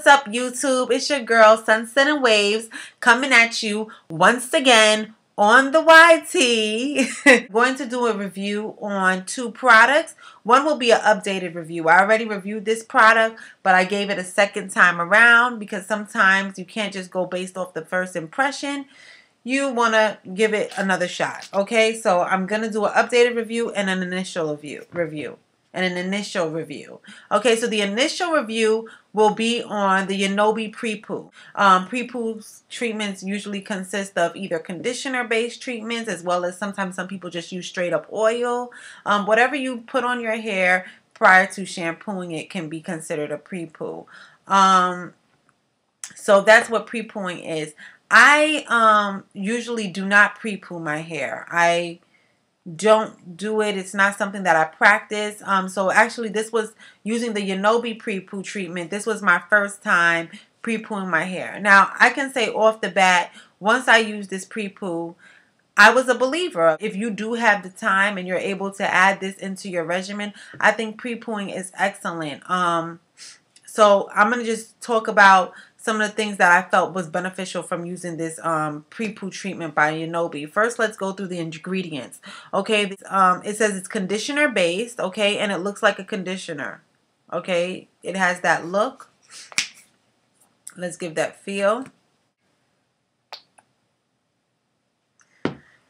up, YouTube? It's your girl, Sunset and Waves, coming at you once again on the YT. Going to do a review on two products. One will be an updated review. I already reviewed this product, but I gave it a second time around because sometimes you can't just go based off the first impression. You want to give it another shot. Okay, so I'm going to do an updated review and an initial review. Okay, so the initial review will be on the Ynobe Pre-Poo. Pre-Poo treatments usually consist of either conditioner-based treatments, as well as sometimes some people just use straight up oil. Whatever you put on your hair prior to shampooing it can be considered a pre-poo. So that's what pre-pooing is. I usually do not pre-poo my hair. I don't do it. It's not something that I practice. So actually this was using the Ynobe Pre-Poo treatment. This was my first time pre-pooing my hair. Now I can say off the bat, once I used this pre-poo, I was a believer. If you do have the time and you're able to add this into your regimen, I think pre-pooing is excellent. So I'm going to just talk about some of the things that I felt was beneficial from using this Pre-Poo treatment by Ynobe. First, let's go through the ingredients. Okay, it says it's conditioner based, okay, and it looks like a conditioner. Okay, it has that look. Let's give that feel.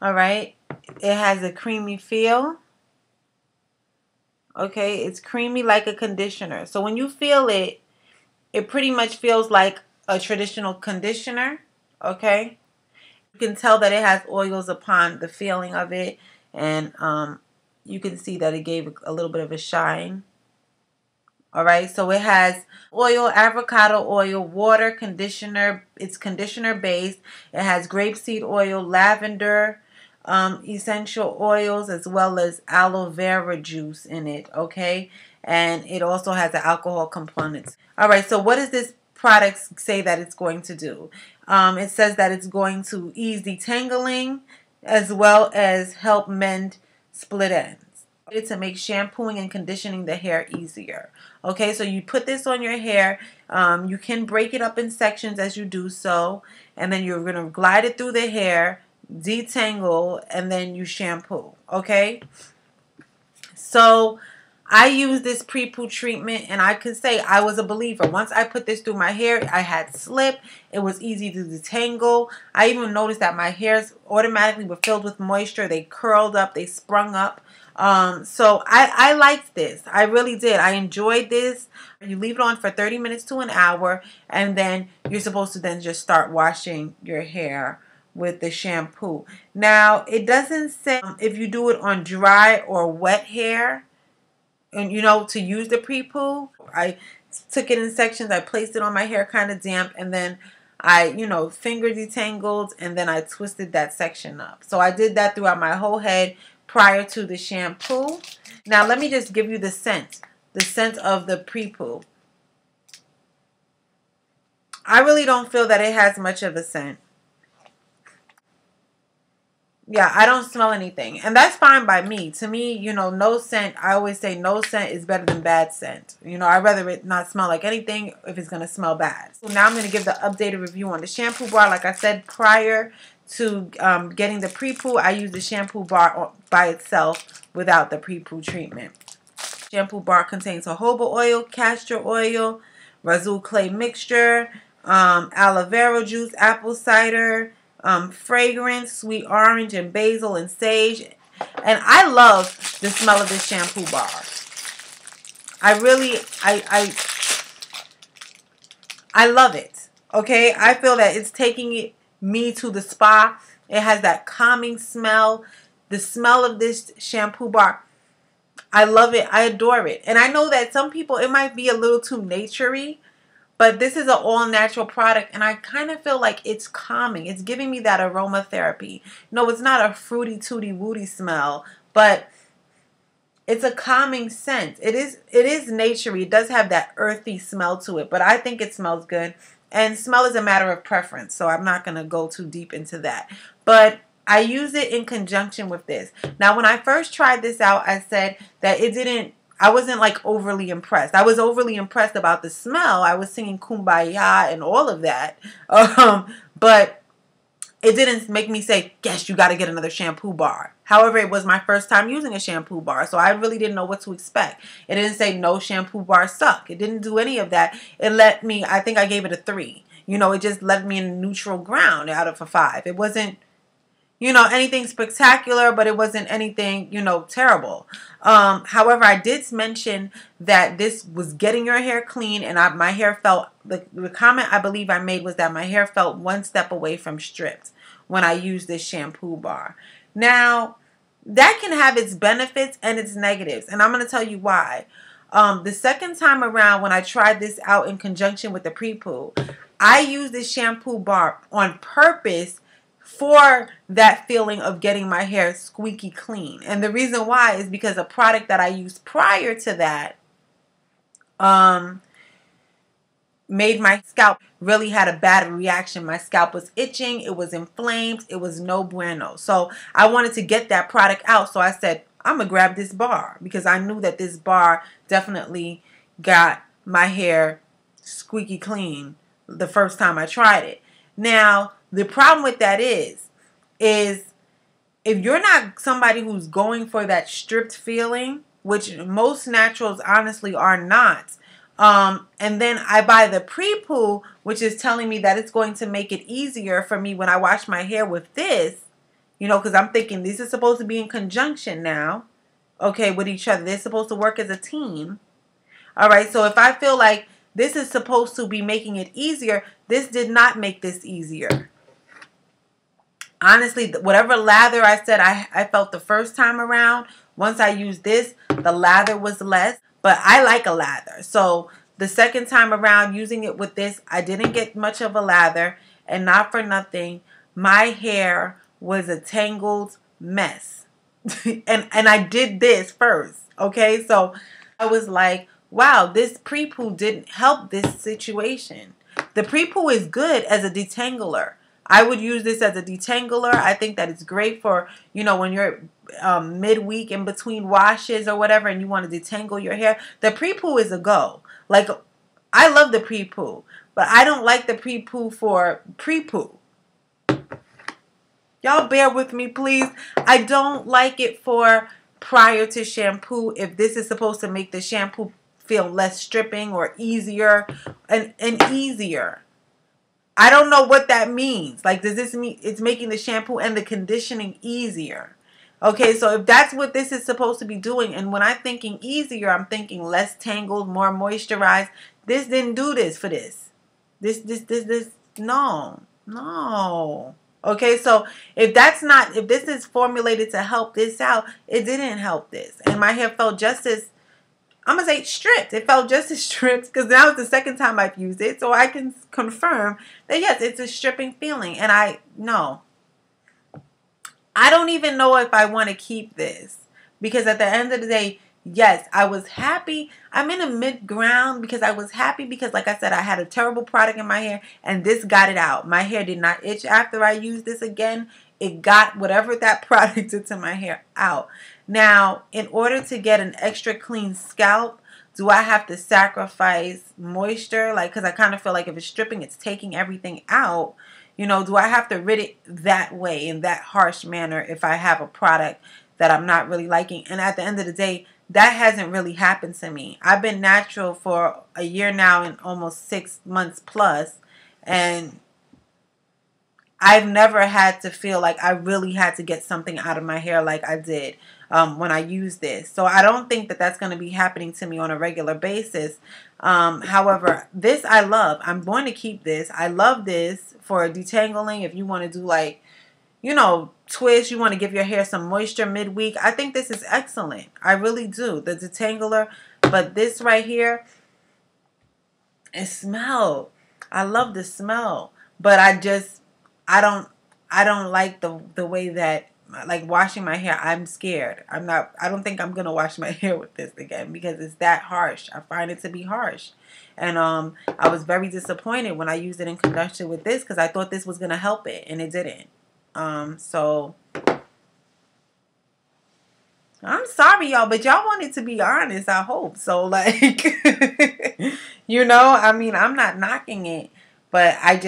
All right, it has a creamy feel. Okay, it's creamy like a conditioner. So when you feel it, it pretty much feels like a traditional conditioner, okay? You can tell that it has oils upon the feeling of it, and you can see that it gave a little bit of a shine. All right, so it has oil, avocado oil, water, conditioner. It's conditioner based. It has grapeseed oil, lavender, essential oils, as well as aloe vera juice in it, okay? And it also has the alcohol components. All right, so what does this product say that it's going to do? It says that it's going to ease detangling as well as help mend split ends. It's to make shampooing and conditioning the hair easier. Okay, so you put this on your hair. You can break it up in sections as you do so, and then you're going to glide it through the hair, detangle, and then you shampoo. Okay, so I use this pre-poo treatment, and I can say I was a believer. Once I put this through my hair, I had slip. It was easy to detangle. I even noticed that my hairs automatically were filled with moisture. They curled up. They sprung up. So I liked this. I really did. I enjoyed this. You leave it on for 30 minutes to an hour, and then you're supposed to then just start washing your hair with the shampoo. Now, it doesn't say if you do it on dry or wet hair, and you know, to use the pre-poo. I took it in sections. I placed it on my hair kind of damp, and then I, you know, finger detangled, and then I twisted that section up. So I did that throughout my whole head prior to the shampoo. Now let me just give you the scent of the pre-poo. I really don't feel that it has much of a scent. Yeah, I don't smell anything. And that's fine by me. To me, you know, no scent. I always say no scent is better than bad scent. You know, I'd rather it not smell like anything if it's going to smell bad. So now I'm going to give the updated review on the shampoo bar. Like I said, prior to getting the pre-poo, I use the shampoo bar by itself without the pre-poo treatment. Shampoo bar contains jojoba oil, castor oil, razul clay mixture, aloe vera juice, apple cider, fragrance, sweet orange and basil and sage. And I love the smell of this shampoo bar. I love it. Okay, I feel that it's taking me to the spa. It has that calming smell. The smell of this shampoo bar, I love it. I adore it. And I know that some people, it might be a little too naturey, but this is an all-natural product, and I kind of feel like it's calming. It's giving me that aromatherapy. No, it's not a fruity, tooty, woody smell, but it's a calming scent. It is naturey. It does have that earthy smell to it, but I think it smells good. And smell is a matter of preference, so I'm not going to go too deep into that. But I use it in conjunction with this. Now, when I first tried this out, I said that it didn't I wasn't like overly impressed. I was overly impressed about the smell. I was singing Kumbaya and all of that. But it didn't make me say, yes, you got to get another shampoo bar. However, it was my first time using a shampoo bar, so I really didn't know what to expect. It didn't say no shampoo bars suck. It didn't do any of that. It let me, I think I gave it a 3. You know, it just left me in neutral ground out of a 5. It wasn't, you know, anything spectacular, but it wasn't anything, you know, terrible. However, I did mention that this was getting your hair clean, and my hair felt, the comment I believe I made was that my hair felt one step away from stripped when I used this shampoo bar. Now, that can have its benefits and its negatives, and I'm going to tell you why. The second time around when I tried this out in conjunction with the Pre-Poo, I used this shampoo bar on purpose for that feeling of getting my hair squeaky clean. And the reason why is because a product that I used prior to that made my scalp really had a bad reaction. My scalp was itching, it was inflamed, it was no bueno. So I wanted to get that product out. So I said, I'm gonna grab this bar, because I knew that this bar definitely got my hair squeaky clean the first time I tried it. Now, the problem with that is if you're not somebody who's going for that stripped feeling, which most naturals honestly are not, and then I buy the Pre-Poo, which is telling me that it's going to make it easier for me when I wash my hair with this, you know, because I'm thinking these are supposed to be in conjunction now, okay, with each other. They're supposed to work as a team. All right, so if I feel like this is supposed to be making it easier, this did not make this easier. Honestly, whatever lather I said I felt the first time around, once I used this, the lather was less. But I like a lather. So the second time around using it with this, I didn't get much of a lather. And not for nothing, my hair was a tangled mess. and I did this first. Okay, so I was like, wow, this Pre-Poo didn't help this situation. The Pre-Poo is good as a detangler. I would use this as a detangler. I think that it's great for, you know, when you're midweek in between washes or whatever and you want to detangle your hair. The Pre-Poo is a go. Like, I love the Pre-Poo, but I don't like the Pre-Poo for Pre-Poo. Y'all bear with me, please. I don't like it for prior to shampoo if this is supposed to make the shampoo feel less stripping or easier and easier. I don't know what that means. Like, does this mean it's making the shampoo and the conditioning easier? Okay, so if that's what this is supposed to be doing, and when I'm thinking easier, I'm thinking less tangled, more moisturized. This didn't do this for this. No. Okay, so if this is formulated to help this out, it didn't help this. And my hair felt just as, I'm going to say stripped. It felt just as stripped because now it's the second time I've used it. So I can confirm that, yes, it's a stripping feeling. And I don't even know if I want to keep this. Because at the end of the day, yes, I was happy. I'm in a mid-ground because I was happy because, like I said, I had a terrible product in my hair. And this got it out. My hair did not itch after I used this again. It got whatever that product did to my hair out. Now, in order to get an extra clean scalp, do I have to sacrifice moisture? Like, because I kind of feel like if it's stripping, it's taking everything out. You know, do I have to rid it that way, in that harsh manner, if I have a product that I'm not really liking? And at the end of the day, that hasn't really happened to me. I've been natural for a year now and almost 6 months plus. And I've never had to feel like I really had to get something out of my hair like I did when I used this. So I don't think that that's going to be happening to me on a regular basis. However, this I love. I'm going to keep this. I love this for detangling. If you want to do, like, you know, twist, you want to give your hair some moisture midweek. I think this is excellent. I really do. The detangler. But this right here, it smells. I love the smell. But I don't like the way that, like, washing my hair. I'm scared. I don't think I'm going to wash my hair with this again because it's that harsh. I find it to be harsh. And I was very disappointed when I used it in conjunction with this because I thought this was going to help it, and it didn't. So I'm sorry, y'all, but y'all wanted to be honest, I hope. So, like, you know, I mean, I'm not knocking it, but I'm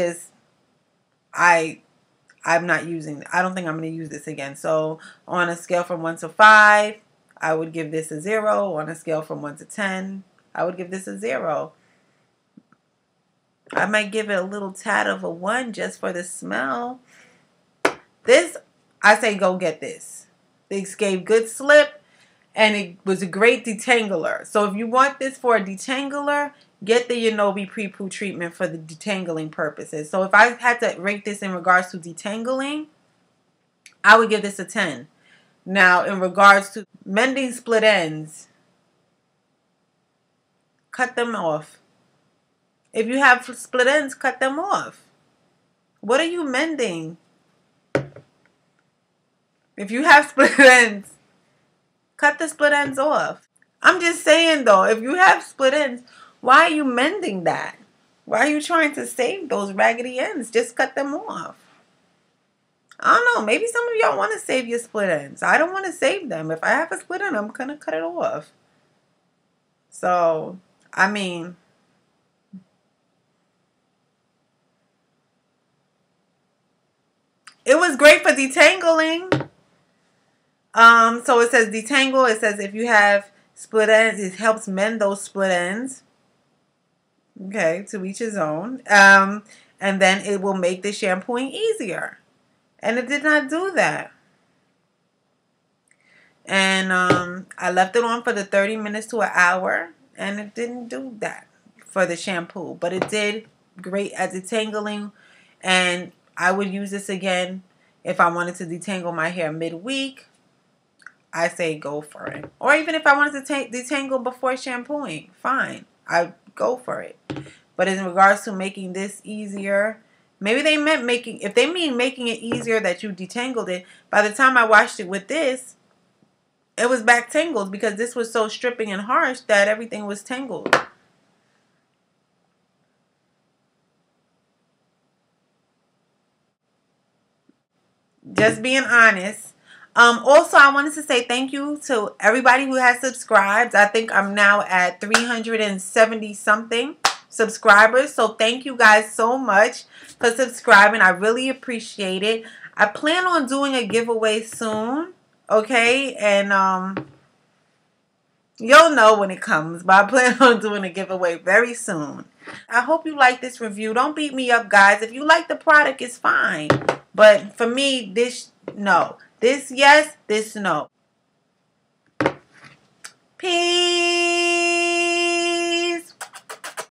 not using, I don't think I'm going to use this again. So, on a scale from 1 to 5, I would give this a 0. On a scale from 1 to 10, I would give this a 0. I might give it a little tad of a 1 just for the smell. This, I say go get this. This gave good slip, and it was a great detangler. So if you want this for a detangler, get the Ynobe Pre-Poo treatment for the detangling purposes. So if I had to rate this in regards to detangling, I would give this a 10. Now, in regards to mending split ends, cut them off. If you have split ends, cut them off. What are you mending? If you have split ends, cut the split ends off. I'm just saying, though, if you have split ends, why are you mending that? Why are you trying to save those raggedy ends? Just cut them off. I don't know. Maybe some of y'all want to save your split ends. I don't want to save them. If I have a split end, I'm going to cut it off. So, I mean, it was great for detangling. So it says detangle. It says if you have split ends, it helps mend those split ends. Okay, to each his own. And then it will make the shampooing easier. And it did not do that. And I left it on for the 30 minutes to an hour, and it didn't do that for the shampoo. But it did great at detangling, and I would use this again if I wanted to detangle my hair midweek. I say go for it. Or even if I wanted to detangle before shampooing, fine. I go for it. But in regards to making this easier, maybe they meant making, if they mean making it easier that you detangled it, by the time I washed it with this, it was back tangled because this was so stripping and harsh that everything was tangled. Just being honest. Also, I wanted to say thank you to everybody who has subscribed. I think I'm now at 370 something subscribers. So thank you guys so much for subscribing. I really appreciate it. I plan on doing a giveaway soon. Okay. And you'll know when it comes. But I plan on doing a giveaway very soon. I hope you like this review. Don't beat me up, guys. If you like the product, it's fine. But for me, this, no. This, yes. This, no. Peace.